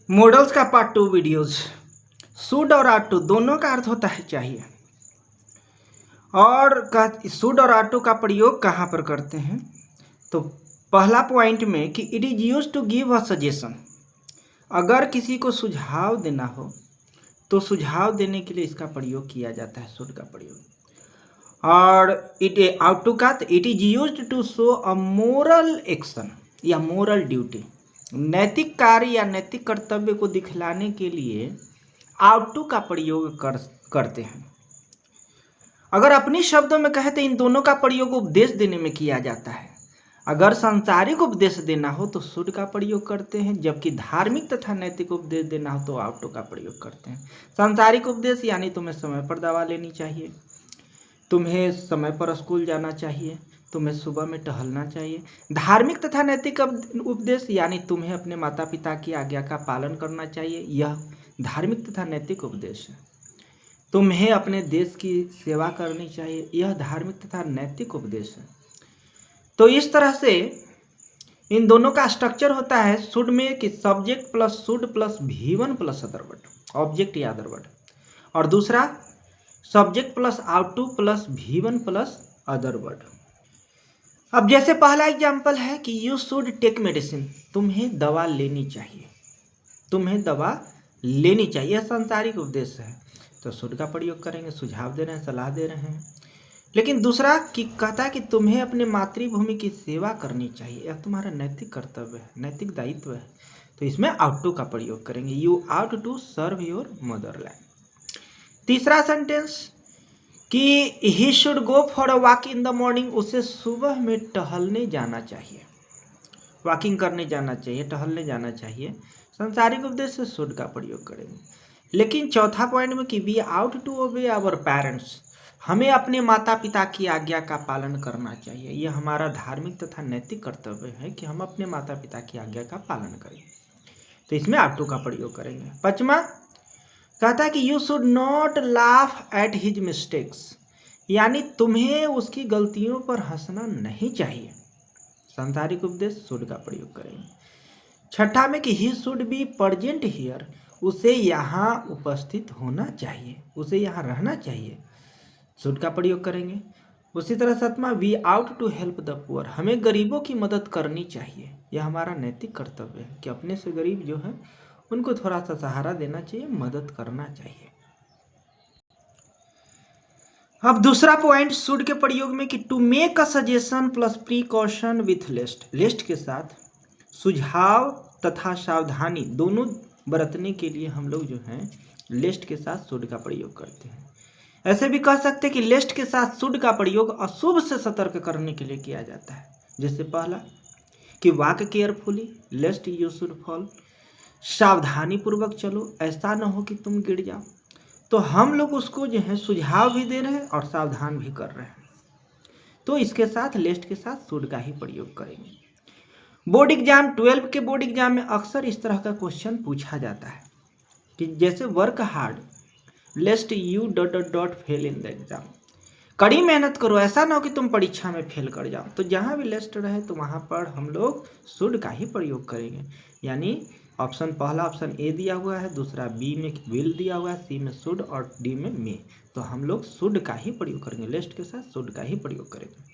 Models का part 2 videos. Should और are to दोनों का अर्थ होता है चाहिए। और शुड और आर टू का प्रयोग कहाँ पर करते हैं? तो पहला पॉइंट में कि it is use to give a suggestion. अगर किसी को सुझाव देना हो तो सुझाव देने के लिए इसका प्रयोग किया जाता है, शुड का प्रयोग। और इट आउट टू का it is use to show a moral action या मोरल ड्यूटी। नैतिक कार्य या नैतिक कर्तव्य को दिखलाने के लिए आउट टू का प्रयोग करते हैं। अगर अपने शब्दों में कहें तो इन दोनों का प्रयोग उपदेश देने में किया जाता है। अगर सांसारिक उपदेश देना हो तो शुड का प्रयोग करते हैं, जबकि धार्मिक तथा नैतिक उपदेश देना हो तो आउट टू का प्रयोग करते हैं। सांसारिक उपदेश यानी तुम्हें समय पर दवा लेनी चाहिए, तुम्हें समय पर स्कूल जाना चाहिए, तुम्हें सुबह में टहलना चाहिए। धार्मिक तथा नैतिक उपदेश यानी तुम्हें अपने माता पिता की आज्ञा का पालन करना चाहिए, यह धार्मिक तथा नैतिक उपदेश है। तुम्हें अपने देश की सेवा करनी चाहिए, यह धार्मिक तथा नैतिक उपदेश है। तो इस तरह से इन दोनों का स्ट्रक्चर होता है शुड में कि subject plus should plus V1 plus other word, object या अदर वर्ड, और दूसरा subject plus ought to plus V1 plus other word. अब जैसे पहला एग्जाम्पल है कि यू शुड टेक मेडिसिन, तुम्हें दवा लेनी चाहिए, तुम्हें दवा लेनी चाहिए, यह सांसारिक उपदेश है तो शुड का प्रयोग करेंगे, सुझाव दे रहे हैं, सलाह दे रहे हैं। लेकिन दूसरा कि कहता है कि तुम्हें अपने मातृभूमि की सेवा करनी चाहिए, यह तुम्हारा नैतिक कर्तव्य है, नैतिक दायित्व है, तो इसमें आउट टू का प्रयोग करेंगे, you ought to serve your motherland. तीसरा सेंटेंस कि he should go for a walk in the morning, उसे सुबह में टहलने जाना चाहिए, वॉकिंग करने जाना चाहिए, टहलने जाना चाहिए। सांसारिक उपदेश से शुड का प्रयोग करेंगे। लेकिन चौथा पॉइंट में कि we ought to obey our parents, हमें अपने माता पिता की आज्ञा का पालन करना चाहिए, यह हमारा धार्मिक तथा नैतिक कर्तव्य है कि हम अपने माता पिता की आज्ञा का पालन करें, तो इसमें आउट टू का प्रयोग करेंगे। पांचवा कहता है कि you should not laugh at his mistakes, यानी तुम्हें उसकी गलतियों पर हंसना नहीं चाहिए, सांसारिक उपदेश शुड का प्रयोग करेंगे। छठा में कि he should be present here, उसे यहाँ उपस्थित होना चाहिए, उसे यहाँ रहना चाहिए, शुड का प्रयोग करेंगे। उसी तरह सातवां we ought to help the poor, हमें गरीबों की मदद करनी चाहिए, यह हमारा नैतिक कर्तव्य है कि अपने से गरीब जो है उनको थोड़ा सा सहारा देना चाहिए, मदद करना चाहिए। अब दूसरा पॉइंट शुड के प्रयोग में कि to make a suggestion plus precaution with list, list के साथ सुझाव तथा सावधानी दोनों बरतने के लिए हम लोग जो है लिस्ट के साथ शुड का प्रयोग करते हैं। ऐसे भी कह सकते हैं कि लिस्ट के साथ शुड का प्रयोग अशुभ से सतर्क करने के लिए किया जाता है। जैसे पहला कि walk carefully लेस्ट you should fall, सावधानी पूर्वक चलो, ऐसा न हो कि तुम गिर जाओ। तो हम लोग उसको जो है सुझाव भी दे रहे हैं और सावधान भी कर रहे हैं, तो इसके साथ लिस्ट के साथ शुड का ही प्रयोग करेंगे। बोर्ड एग्जाम 12 के बोर्ड एग्जाम में अक्सर इस तरह का क्वेश्चन पूछा जाता है कि जैसे work hard लेस्ट U dot dot dot fail in the exam, कड़ी मेहनत करो, ऐसा ना हो कि तुम परीक्षा में फेल कर जाओ। तो जहाँ भी लेस्ट रहे तो वहाँ पर हम लोग शुड का ही प्रयोग करेंगे। यानी ऑप्शन पहला ऑप्शन ए दिया हुआ है, दूसरा बी में विल दिया हुआ है, सी में शुड और डी में मे, तो हम लोग शुड का ही प्रयोग करेंगे, लिस्ट के साथ शुड का ही प्रयोग करेंगे।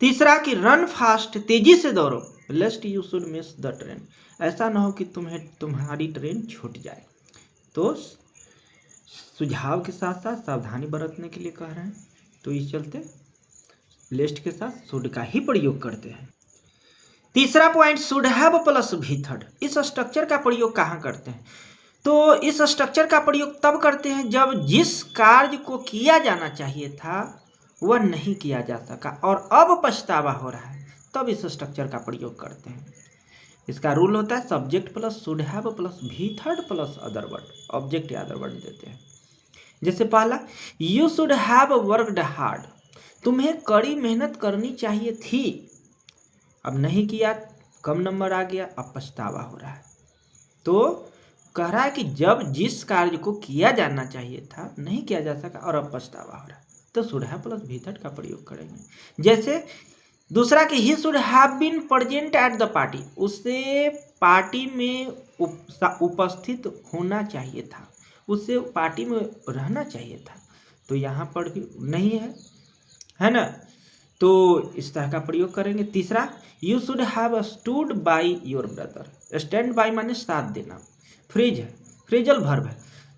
तीसरा कि रन फास्ट, तेजी से दौड़ो, लेस्ट you should miss the train, ऐसा ना हो कि तुम्हारी ट्रेन छूट जाए। तो सुझाव के साथ साथ सावधानी बरतने के लिए कह रहे हैं, तो इस चलते लिस्ट के साथ शुड का ही प्रयोग करते हैं। तीसरा पॉइंट शुड हैव प्लस भी थर्ड, इस स्ट्रक्चर का प्रयोग कहाँ करते हैं? तो इस स्ट्रक्चर का प्रयोग तब करते हैं जब जिस कार्य को किया जाना चाहिए था वह नहीं किया जा सका और अब पछतावा हो रहा है, तब इस स्ट्रक्चर का प्रयोग करते हैं। इसका रूल होता है subject plus should have plus भी third plus other word, object या अदर वर्ड देते हैं। जैसे पहला you should have worked hard, तुम्हें कड़ी मेहनत करनी चाहिए थी, अब नहीं किया, कम नंबर आ गया, अब पछतावा हो रहा है। तो कह रहा है कि जब जिस कार्य को किया जाना चाहिए था नहीं किया जा सका और अब पछतावा हो रहा है, तो शुड हैव प्लस भी थर्ड का प्रयोग करेंगे। जैसे दूसरा कि he should have been present at the party, उसे पार्टी में उपस्थित होना चाहिए था, उसे पार्टी में रहना चाहिए था। तो यहाँ पर भी नहीं है ना, तो इस तरह का प्रयोग करेंगे। तीसरा, you should have stood by your brother, stand by माने साथ देना, फ्रेज है, फ्रेजल वर्ब है,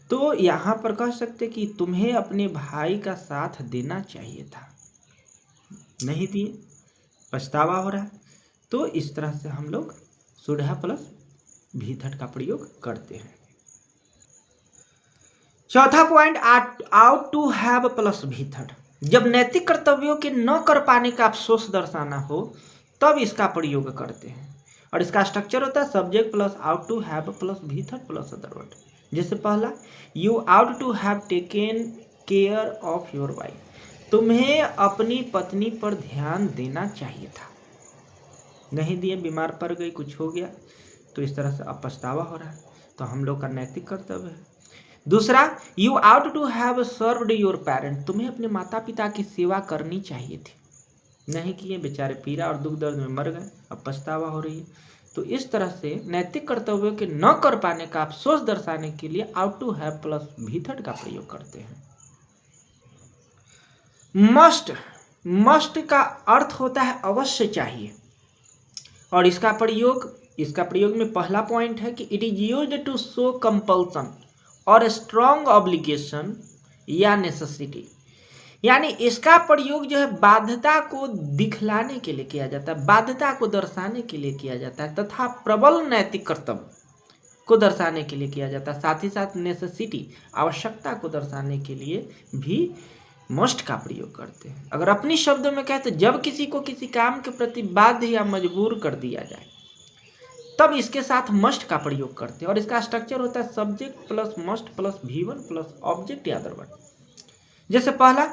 तो यहाँ पर कह सकते कि तुम्हें अपने भाई का साथ देना चाहिए था, नहीं दिए, पछतावा हो रहा है। तो इस तरह से हम लोग शुड हैव प्लस भी थर्ड का प्रयोग करते हैं। चौथा point, ought to have plus भी थर्ड, जब नैतिक कर्तव्यों के न कर पाने का अफसोस दर्शाना हो तब इसका प्रयोग करते हैं। और इसका स्ट्रक्चर होता है subject plus ought to have plus भी थर्ड प्लस अदर वर्ड। जैसे पहला, you ought to have taken care of your wife, तुम्हें अपनी पत्नी पर ध्यान देना चाहिए था, नहीं दिए, बीमार पड़ गई, कुछ हो गया, तो इस तरह से अब पछतावा हो रहा है, तो हम लोग का नैतिक कर्तव्य है। दूसरा, you ought to have served your parent, तुम्हें अपने माता पिता की सेवा करनी चाहिए थी, नहीं किए, बेचारे पीड़ा और दुख दर्द में मर गए, अब पछतावा हो रही है। तो इस तरह से नैतिक कर्तव्यों के न कर पाने का अफसोस दर्शाने के लिए आउट टू हैव प्लस भी थर्ड का प्रयोग करते हैं। मस्ट, मस्ट का अर्थ होता है अवश्य चाहिए, और इसका प्रयोग में पहला पॉइंट है कि it is used to show compulsion और स्ट्रॉन्ग ऑब्लिगेशन या नेसेसिटी, यानी इसका प्रयोग जो है बाध्यता को दिखलाने के लिए किया जाता है, बाध्यता को दर्शाने के लिए किया जाता है, तथा प्रबल नैतिक कर्तव्य को दर्शाने के लिए किया जाता है। साथ ही साथ नेसेसिटी, आवश्यकता को दर्शाने के लिए भी मस्ट का प्रयोग करते हैं। अगर अपनी शब्दों में कहें तो जब किसी को किसी काम के प्रति बाध्य या मजबूर कर दिया जाए तब इसके साथ मस्ट का प्रयोग करते हैं। और इसका स्ट्रक्चर होता है subject plus must plus V1 plus object या अदर वर्ड। जैसे पहला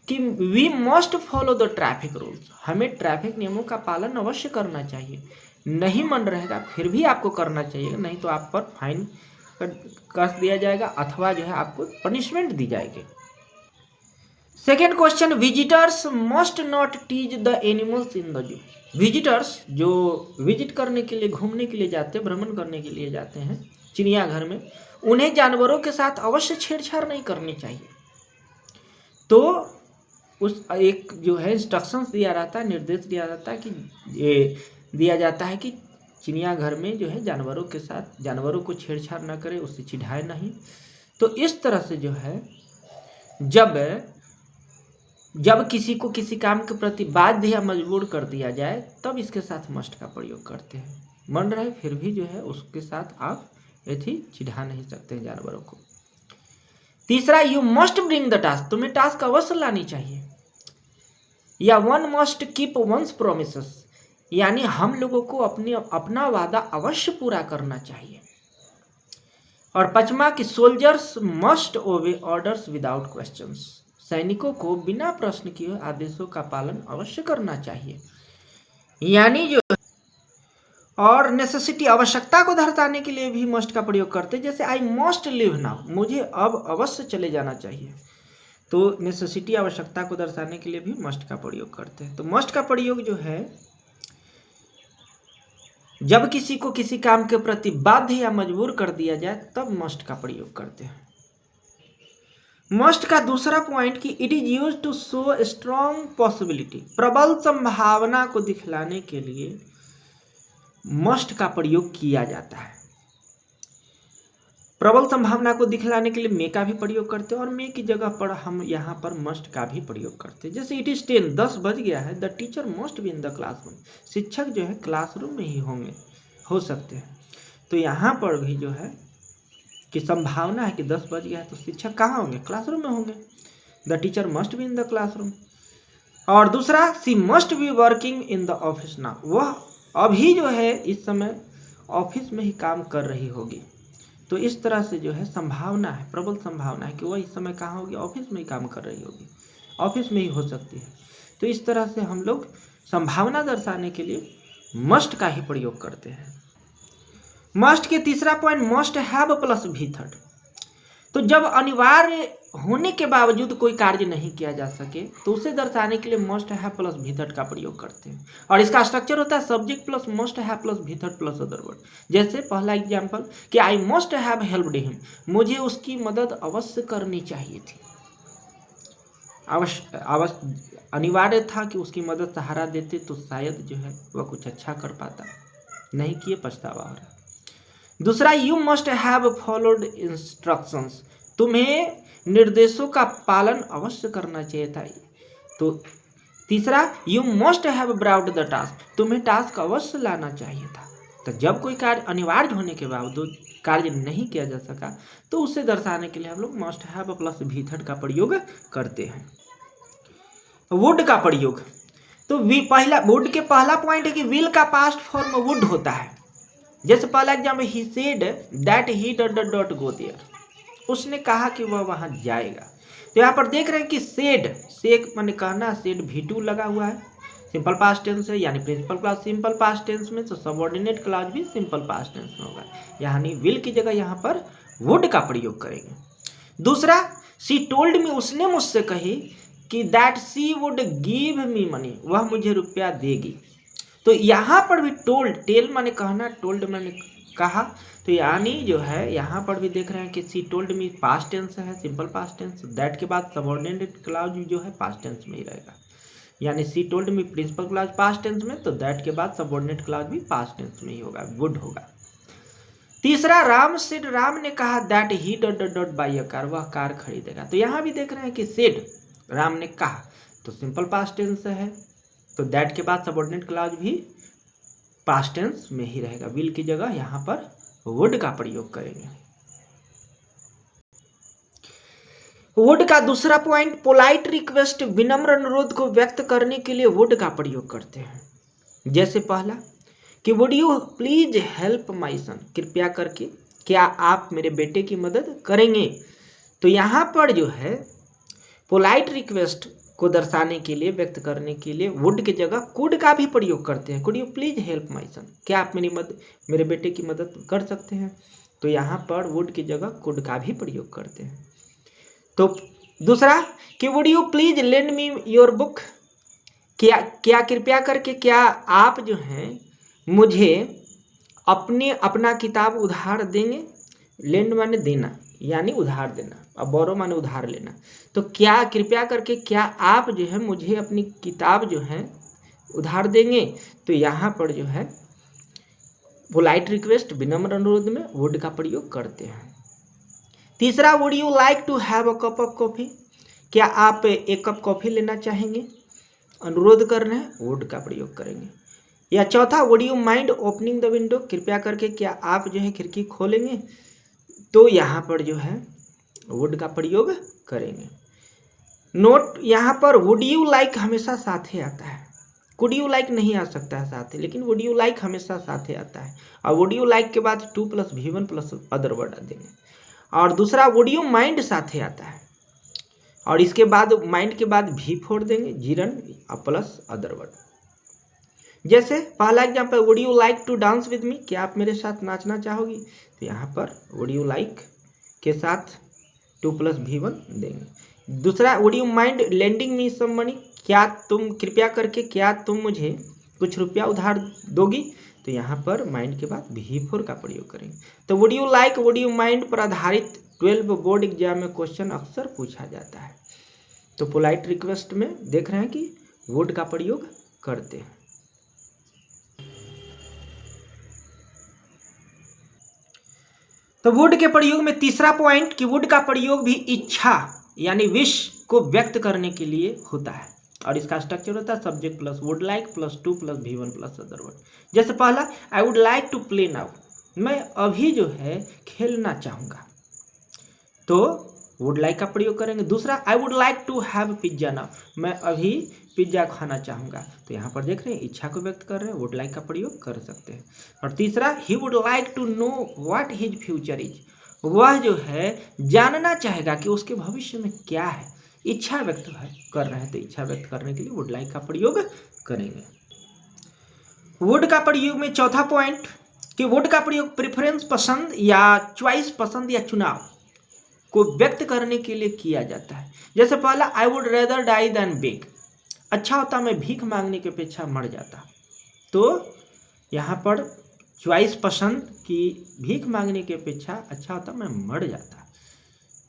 कि we must follow the traffic rules, हमें ट्रैफिक नियमों का पालन अवश्य करना चाहिए, नहीं मन रहेगा फिर भी आपको करना चाहिए, नहीं तो आप पर फाइन कस दिया जाएगा अथवा जो है आपको पनिशमेंट दी जाएगी। Second question, visitors must not tease the animals in the zoo, visitors जो विजिट करने के लिए, घूमने के लिए जाते हैं, भ्रमण करने के लिए जाते हैं चिड़ियाघर में, उन्हें जानवरों के साथ अवश्य छेड़छाड़ नहीं करनी चाहिए। तो उस एक जो है इंस्ट्रक्शंस दिया रहता है, निर्देश दिया जाता है कि ये दिया जाता है कि चिड़ियाघर में जो है जानवरों के साथ, जानवरों को छेड़छाड़ ना करें, उससे चिढ़ाए नहीं। तो इस तरह से जो है जब किसी को किसी काम के प्रति बाध्य या मजबूर कर दिया जाए तब इसके साथ मस्ट का प्रयोग करते हैं। मन रहे फिर भी जो है उसके साथ आप ऐसी चिढ़ा नहीं सकते हैं जानवरों को। तीसरा, you must bring the task, तुम्हें टास्क अवश्य लानी चाहिए, या one must keep once promises, यानी हम लोगों को अपना वादा अवश्य पूरा करना चाहिए। और पांचवा कि सोल्जर्स मस्ट ओबे ऑर्डर्स विदाउट क्वेश्चंस, सैनिकों को बिना प्रश्न किए आदेशों का पालन अवश्य करना चाहिए, यानी जो और नेसेसिटी, आवश्यकता को दर्शाने के लिए भी मस्ट का प्रयोग करते हैं। जैसे आई मस्ट लिव नाउ, मुझे अब अवश्य चले जाना चाहिए, तो नेसेसिटी, आवश्यकता को दर्शाने के लिए भी मस्ट का प्रयोग करते हैं। तो मस्ट का प्रयोग जो है जब किसी को किसी काम के प्रति बाध्य या मजबूर कर दिया जाए तब मस्ट का प्रयोग करते हैं। मस्ट का दूसरा पॉइंट कि it is used to show strong possibility, प्रबल संभावना को दिखलाने के लिए मस्ट का प्रयोग किया जाता है। प्रबल संभावना को दिखलाने के लिए मे का भी प्रयोग करते हैं, और मे की जगह पर हम यहाँ पर मस्ट का भी प्रयोग करते हैं। जैसे इट इज 10, 10 बज गया है, the teacher must be in the classroom, शिक्षक जो है क्लासरूम में ही हो सकते हैं। तो यहाँ पर भी जो है कि संभावना है कि 10 बज गया है तो शिक्षक कहाँ होंगे, क्लासरूम में होंगे, the teacher must be in the classroom. और दूसरा, she must be working in the office now, वह अभी जो है इस समय ऑफिस में ही काम कर रही होगी। तो इस तरह से जो है संभावना है, प्रबल संभावना है कि वह इस समय कहाँ होगी, ऑफिस में ही काम कर रही होगी, ऑफिस में ही हो सकती है। तो इस तरह से हम लोग संभावना दर्शाने के लिए मस्ट का ही प्रयोग करते हैं। मस्ट के तीसरा पॉइंट, मस्ट हैव प्लस भी थर्ड, तो जब अनिवार्य होने के बावजूद कोई कार्य नहीं किया जा सके तो उसे दर्शाने के लिए मस्ट हैव प्लस भी थर्ड का प्रयोग करते हैं। और इसका स्ट्रक्चर होता है subject plus must have plus भी थर्ड प्लस अदर वर्ड। जैसे पहला एग्जांपल कि I must have helped him, मुझे उसकी मदद अवश्य करनी चाहिए थी। अवश्य अनिवार्य था कि उसकी मदद सहारा देते तो शायद जो है वह कुछ अच्छा कर पाता, नहीं किए पछतावा हो रहा। दूसरा, you must have followed instructions, तुम्हें निर्देशों का पालन अवश्य करना चाहिए था। तो तीसरा, you must have brought the task, तुम्हें टास्क अवश्य लाना चाहिए था। तो जब कोई कार्य अनिवार्य होने के बावजूद कार्य नहीं किया जा सका तो उसे दर्शाने के लिए हम लोग मस्ट हैव प्लस भी थर्ड का प्रयोग करते हैं। वुड का प्रयोग, तो वुड के पहला पॉइंट है कि विल का पास्ट फॉर्म वुड होता है। जैसे पहला example, he said that he डॉट गो देयर, उसने कहा कि वह वहां जाएगा। तो यहाँ पर देख रहे हैं कि सेड से मैंने कहना, सेड V2 लगा हुआ है, सिंपल पास्ट टेंस है, यानी principal clause simple past tense में, तो सबऑर्डिनेट क्लॉज भी सिंपल पास्ट टेंस में होगा, यानी विल की जगह यहाँ पर वुड का प्रयोग करेंगे। दूसरा, शी टोल्ड मी, उसने मुझसे कही कि that she would give me money, वह मुझे रुपया देगी। तो यहाँ पर भी टोल्ड, टेल माने कहना, टोल्ड माने कहा, तो यानी जो है यहाँ पर भी देख रहे हैं कि she told me past tense है, सिंपल पास्ट टेंस, दैट के बाद सबऑर्डिनेट क्लॉज जो है पास्ट टेंस में ही रहेगा, यानी she told me principal clause past tense में, तो दैट के बाद सबऑर्डिनेट क्लॉज भी पास्ट टेंस में ही होगा, वुड होगा। तीसरा, राम सेड, राम ने कहा that he dot by a car, वह कार खरीदेगा। तो यहाँ भी देख रहे हैं कि सेड राम ने कहा, तो सिंपल पास्ट टेंस है, तो दैट के बाद सबऑर्डिनेट क्लॉज भी पास्ट टेंस में ही रहेगा, विल की जगह यहाँ पर वुड का प्रयोग करेंगे। वुड का दूसरा पॉइंट, पोलाइट रिक्वेस्ट, विनम्र अनुरोध को व्यक्त करने के लिए वुड का प्रयोग करते हैं। जैसे पहला कि would you please help my son, कृपया करके क्या आप मेरे बेटे की मदद करेंगे। तो यहाँ पर जो है पोलाइट रिक्वेस्ट को दर्शाने के लिए, व्यक्त करने के लिए वुड की जगह कुड का भी प्रयोग करते हैं। Could you please help my son, क्या आप मेरे बेटे की मदद कर सकते हैं। तो यहाँ पर वुड की जगह कुड का भी प्रयोग करते हैं। तो दूसरा कि would you please lend me your book, क्या कृपया करके क्या आप जो हैं मुझे अपना किताब उधार देंगे। लेंड माने देना, यानी उधार देना, अब बोरो माने उधार लेना। तो क्या कृपया करके क्या आप जो है मुझे अपनी किताब जो है उधार देंगे। तो यहाँ पर जो है पोलाइट रिक्वेस्ट, विनम्र अनुरोध में वुड का प्रयोग करते हैं। तीसरा, would you like to have a cup of coffee, क्या आप एक कप कॉफी लेना चाहेंगे, अनुरोध कर रहे हैं, वुड का प्रयोग करेंगे। या चौथा, would you mind opening the window, कृपया करके क्या आप जो है खिड़की खोलेंगे। तो यहाँ पर जो है वुड का प्रयोग करेंगे। नोट, यहाँ पर वुड यू लाइक हमेशा साथे आता है, कुड यू लाइक नहीं आ सकता है साथे, लेकिन वुड यू लाइक हमेशा साथे आता है। और वुड यू लाइक के बाद 2 + V1 + अदर वर्ड देंगे। और दूसरा, वुड यू माइंड साथे आता है, और इसके बाद माइंड के बाद V4 देंगे, जीरन प्लस अदर वर्ड। जैसे पहला example, would you like to dance with me, क्या आप मेरे साथ नाचना चाहोगी। तो यहाँ पर वुड यू लाइक के साथ 2 + V1 देंगे। दूसरा, would you mind lending me some money, क्या तुम कृपया करके क्या तुम मुझे कुछ रुपया उधार दोगी। तो यहाँ पर माइंड के बाद V4 का प्रयोग करेंगे। तो would you like, would you mind पर आधारित 12 बोर्ड एग्जाम में क्वेश्चन अक्सर पूछा जाता है। तो पोलाइट रिक्वेस्ट में देख रहे हैं कि वुड का प्रयोग करते हैं। तो वुड के प्रयोग में तीसरा पॉइंट कि वुड का प्रयोग भी इच्छा यानी विश को व्यक्त करने के लिए होता है, और इसका स्ट्रक्चर होता है subject plus would like plus 2 + V1 + other word. जैसे पहला, I would like to play now, मैं अभी जो है खेलना चाहूँगा, तो वुड लाइक का प्रयोग करेंगे। दूसरा, I would like to have pizza now, मैं अभी पिज्जा खाना चाहूँगा। तो यहाँ पर देख रहे हैं इच्छा को व्यक्त कर रहे हैं, वुड लाइक का प्रयोग कर सकते हैं। और तीसरा, he would like to know what his future is, वह जो है जानना चाहेगा कि उसके भविष्य में क्या है, इच्छा व्यक्त कर रहे हैं। तो इच्छा व्यक्त करने के लिए वुड लाइक का प्रयोग करेंगे। वुड का प्रयोग में चौथा पॉइंट कि वुड का प्रयोग प्रेफरेंस, पसंद या चॉइस, पसंद या चुनाव, को व्यक्त करने के लिए किया जाता है। जैसे पहला, I would rather die than beg, अच्छा होता मैं भीख मांगने की अपेक्षा मर जाता। तो यहाँ पर चॉइस पसंद की भीख मांगने की अपेक्षा अच्छा होता मैं मर जाता।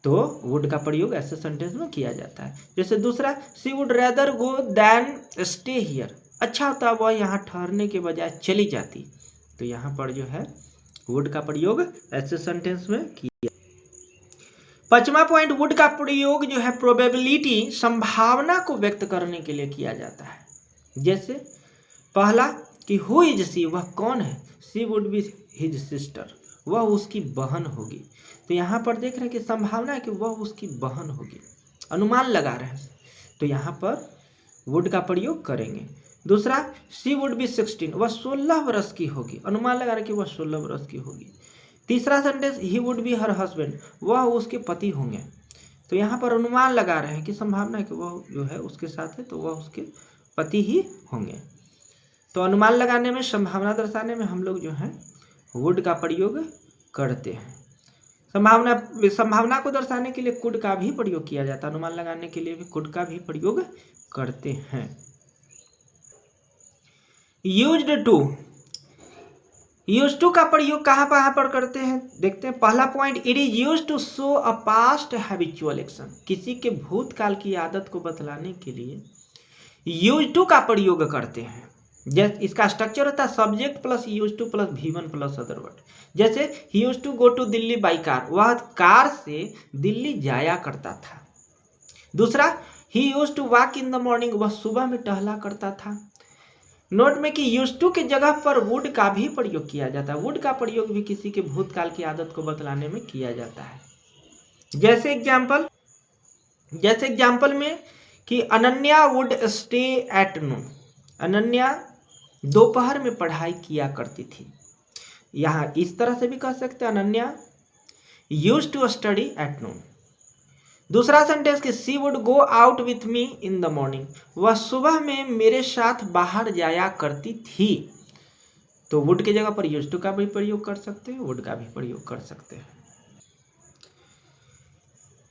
तो वुड का प्रयोग ऐसे सेंटेंस में किया जाता है। जैसे दूसरा, she would rather go than stay here, अच्छा होता वह यहाँ ठहरने के बजाय चली जाती। तो यहाँ पर जो है वुड का प्रयोग ऐसे सेंटेंस में किया। पांचवा पॉइंट, वुड का प्रयोग जो है प्रोबेबिलिटी, संभावना को व्यक्त करने के लिए किया जाता है। जैसे पहला कि हु इज सी, वह कौन है, सी वुड बी हिज सिस्टर, वह उसकी बहन होगी। तो यहाँ पर देख रहे हैं कि संभावना है कि वह उसकी बहन होगी, अनुमान लगा रहे हैं, तो यहाँ पर वुड का प्रयोग करेंगे। दूसरा, शी वुड बी 16, वह 16 वर्ष की होगी, अनुमान लगा रहे हैं कि वह 16 वर्ष की होगी। तीसरा sentence, he would be her husband, वह उसके पति होंगे। तो यहाँ पर अनुमान लगा रहे हैं कि संभावना है कि वह जो है उसके साथ है, तो वह उसके पति ही होंगे। तो अनुमान लगाने में, संभावना दर्शाने में हम लोग जो है वुड का प्रयोग करते हैं। संभावना को दर्शाने के लिए कुड का भी प्रयोग किया जाता है, अनुमान लगाने के लिए भी कुड का भी प्रयोग करते हैं। यूज्ड टू का प्रयोग कहाँ पर करते हैं, देखते हैं। पहला point, it is used to show a past habitual action, किसी के भूतकाल की आदत को बतलाने के लिए यूज टू का प्रयोग करते हैं। जैसे इसका स्ट्रक्चर होता है subject plus use to plus V1 plus other word. जैसे he use to go to Delhi by car, वह कार से दिल्ली जाया करता था। दूसरा, he use to walk in the morning, वह सुबह में टहला करता था। नोट में कि यूज टू के जगह पर वुड का भी प्रयोग किया जाता है। वुड का प्रयोग भी किसी के भूतकाल की आदत को बतलाने में किया जाता है। जैसे एग्जाम्पल में कि Ananya would stay at noon, Ananya दोपहर में पढ़ाई किया करती थी। यहाँ इस तरह से भी कह सकते हैं, Ananya used to study at noon. दूसरा सेंटेंस कि she would go out with me in the morning, वह सुबह में मेरे साथ बाहर जाया करती थी। तो वुड की जगह पर यूज्ड टू का भी प्रयोग कर सकते हैं, वुड का भी प्रयोग कर सकते हैं।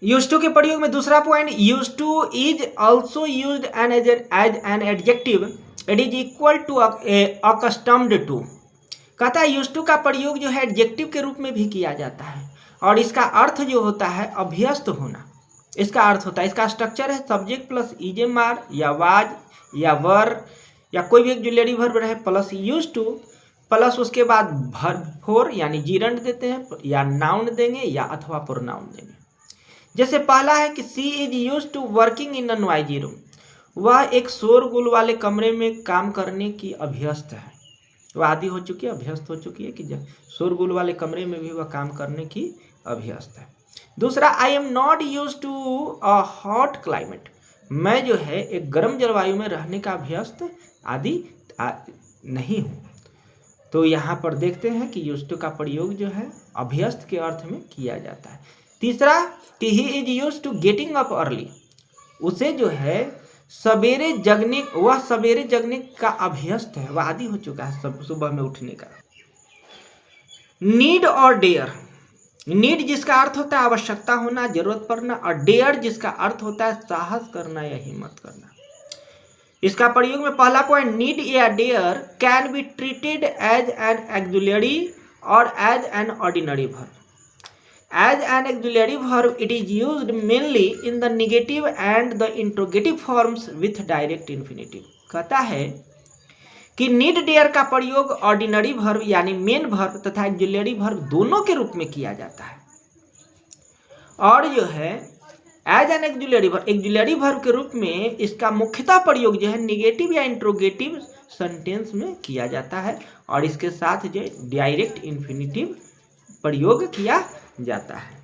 यूज्ड टू के प्रयोग में दूसरा point, used to is also used as an adjective, it is equal to accustomed to. कहता है यूज्ड टू का प्रयोग जो है एडजेक्टिव के रूप में भी किया जाता है, और इसका अर्थ जो होता है अभ्यस्त होना, इसका अर्थ होता है। इसका स्ट्रक्चर है सब्जेक्ट प्लस इजेमार या वाज या वर या कोई भी ऑक्सिलरी वर्ब रहे प्लस यूज्ड टू प्लस उसके बाद वर्ब फोर यानी जीरंड देते हैं, या नाउन देंगे या अथवा प्रोनाउन देंगे। जैसे पहला है कि she is used to working in a noisy room, वह एक शोरगुल वाले कमरे में काम करने की अभ्यस्त है, वह आदी हो चुकी है, अभ्यस्त हो चुकी है कि शोरगुल वाले कमरे में भी वह काम करने की अभ्यस्त है। दूसरा, I am not used to a hot climate, मैं जो है एक गर्म जलवायु में रहने का अभ्यस्त आदि नहीं हूँ। तो यहाँ पर देखते हैं कि यूज्ड टू का प्रयोग जो है अभ्यस्त के अर्थ में किया जाता है। तीसरा कि he is used to getting up early, उसे जो है सवेरे जगने, वह सवेरे जगने का अभ्यस्त है, वह आदी हो चुका है सुबह में उठने का। नीड और डेयर, नीड जिसका अर्थ होता है आवश्यकता होना, जरूरत पड़ना, और डेयर जिसका अर्थ होता है साहस करना या हिम्मत करना। इसका प्रयोग में पहला पॉइंट, नीड या dare can be treated as an auxiliary और as an ordinary verb. As an auxiliary verb, it is used mainly in the negative and the interrogative forms with direct infinitive। कहता है कि need dare का प्रयोग ordinary verb यानी main verb तथा auxiliary verb दोनों के रूप में किया जाता है, और जो है एज एन ऑक्सिलरी वर्ब के रूप में इसका मुख्यतः प्रयोग जो है निगेटिव या इंट्रोगेटिव सेंटेंस में किया जाता है, और इसके साथ जो डायरेक्ट इन्फिनिटिव प्रयोग किया जाता है।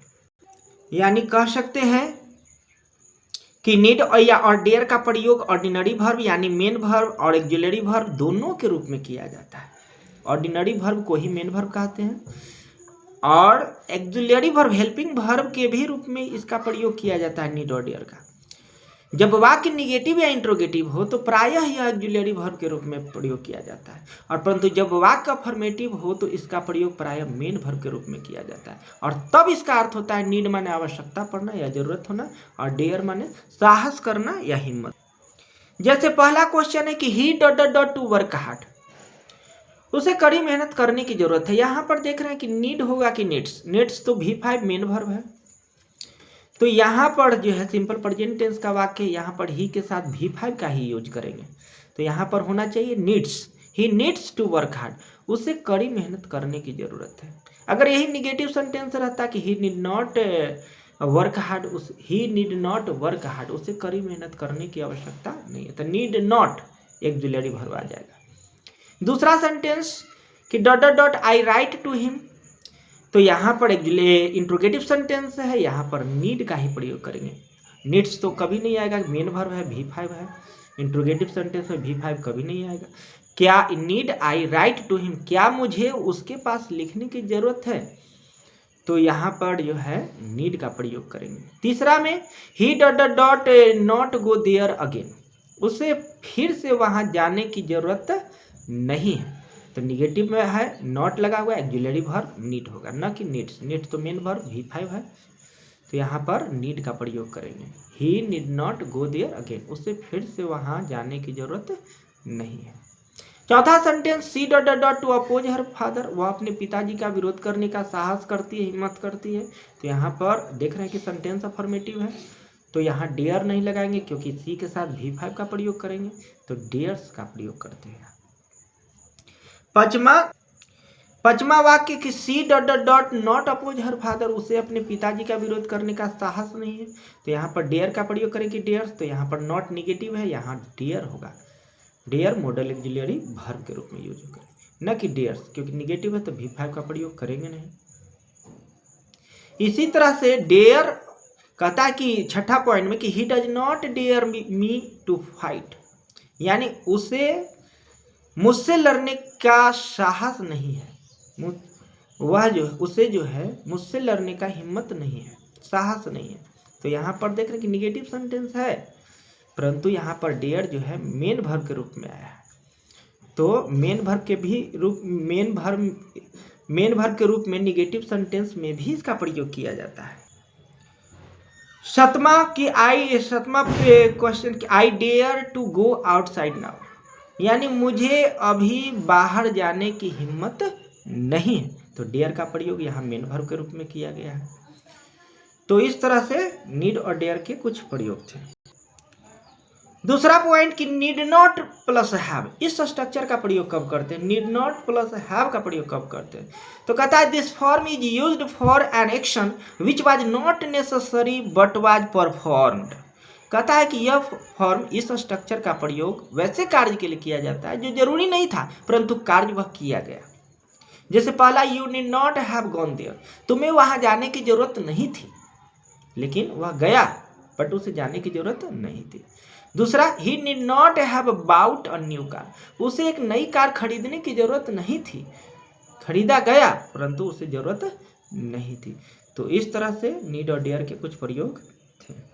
यानी कह सकते हैं कि नीड और डेयर का प्रयोग ऑर्डिनरी वर्ब यानी मेन वर्ब और ऑक्सिलरी वर्ब दोनों के रूप में किया जाता है। ऑर्डिनरी वर्ब को ही मेन वर्ब कहते हैं, और ऑक्सिलरी वर्ब हेल्पिंग वर्ब के भी रूप में इसका प्रयोग किया जाता है नीड और डेयर का। जब वाक्य निगेटिव या इंट्रोगेटिव हो तो प्रायः यह ऑक्सिलरी वर्ब के रूप में प्रयोग किया जाता है, और परंतु जब वाक्य अफर्मेटिव हो तो इसका प्रयोग प्रायः मेन वर्ब के रूप में किया जाता है, और तब इसका अर्थ होता है नीड माने आवश्यकता पड़ना या जरूरत होना, और डेयर माने साहस करना या हिम्मत। जैसे पहला क्वेश्चन है कि ही डॉट टू वर्क हार्ड, उसे कड़ी मेहनत करने की जरूरत है। यहाँ पर देख रहे हैं कि नीड होगा कि नीड्स, नीड्स तो V5 मेन वर्ब है, तो यहाँ पर जो है सिंपल प्रेजेंट टेंस का वाक्य, यहाँ पर ही के साथ V5 का ही यूज करेंगे, तो यहाँ पर होना चाहिए needs, he needs to work hard, उसे कड़ी मेहनत करने की जरूरत है। अगर यही निगेटिव सेंटेंस रहता कि he need not work hard, he need not work hard, उसे कड़ी मेहनत करने की आवश्यकता नहीं है, तो नीड नॉट ऑक्सिलरी वर्ब आ जाएगा। दूसरा सेंटेंस कि डॉट आई राइट टू हिम, तो यहाँ पर इंट्रोगेटिव सेंटेंस है, यहाँ पर नीड का ही प्रयोग करेंगे। नीड्स तो कभी नहीं आएगा, मेन वर्ब है, V5 है, इंट्रोगेटिव सेंटेंस में V5 कभी नहीं आएगा। क्या need I write to him, क्या मुझे उसके पास लिखने की जरूरत है, तो यहाँ पर जो है नीड का प्रयोग करेंगे। तीसरा में ही डॉट नॉट गो देयर अगेन, उसे फिर से वहाँ जाने की जरूरत नहीं है, तो निगेटिव में है, नॉट लगा हुआ है, ऑक्सिलरी वर्ब नीड होगा, न कि नीड्स। नीड्स तो मेन वर्ब V5 है, तो यहाँ पर नीड का प्रयोग करेंगे। He need not go there again, उसे फिर से वहाँ जाने की जरूरत नहीं है। चौथा सेंटेंस सी डॉट टू अपोज हर फादर, वह अपने पिताजी का विरोध करने का साहस करती है, हिम्मत करती है, तो यहाँ पर देख रहे हैं कि सेंटेंस अफर्मेटिव है, तो यहाँ डेयर नहीं लगाएंगे क्योंकि सी के साथ V5 का प्रयोग करेंगे, तो डेयर्स का प्रयोग करते हैं। पांचवा वाक्य कि सी डॉट नॉट अपोज हर फादर, उसे अपने पिताजी का विरोध करने का साहस नहीं है, तो यहाँ पर डेयर का प्रयोग करेंगे डेयर्स, तो यहाँ पर नॉट निगेटिव है, यहाँ डेयर होगा, डेयर मॉडल ऑक्सिलरी वर्ब के रूप में यूज करें, न कि डेयर्स, क्योंकि निगेटिव है तो V5 का प्रयोग करेंगे नहीं। इसी तरह से डेयर कहता है कि छठा पॉइंट में कि he does not dare me to fight, यानी उसे मुझसे लड़ने का साहस नहीं है, वह जो उसे जो है मुझसे लड़ने का हिम्मत नहीं है, साहस नहीं है, तो यहाँ पर देख रहे हैं कि निगेटिव सेंटेंस है, परंतु यहाँ पर डेयर जो है मेन वर्ब के रूप में आया है, तो मेन वर्ब के रूप में निगेटिव सेंटेंस में भी इसका प्रयोग किया जाता है। सातवां question I dare to go outside now, यानी मुझे अभी बाहर जाने की हिम्मत नहीं है, तो डेयर का प्रयोग यहाँ मेन वर्ब के रूप में किया गया है। तो इस तरह से नीड और डेयर के कुछ प्रयोग थे। दूसरा पॉइंट कि नीड नॉट प्लस हैव, इस स्ट्रक्चर का प्रयोग कब करते हैं, नीड नॉट प्लस हैव का प्रयोग कब करते हैं, तो कहता है this form is used for an action which was not necessary but was performed, कहता है कि यह फॉर्म, इस स्ट्रक्चर का प्रयोग वैसे कार्य के लिए किया जाता है जो जरूरी नहीं था परंतु कार्य वह किया गया। जैसे पहला you need not have gone there, तुम्हें वहां जाने की जरूरत नहीं थी, लेकिन वह गया, बट उसे जाने की जरूरत नहीं थी। दूसरा he need not have bought a new car, उसे एक नई कार खरीदने की जरूरत नहीं थी, खरीदा गया परंतु उसे जरूरत नहीं थी। तो इस तरह से नीड और डेयर के कुछ प्रयोग थे।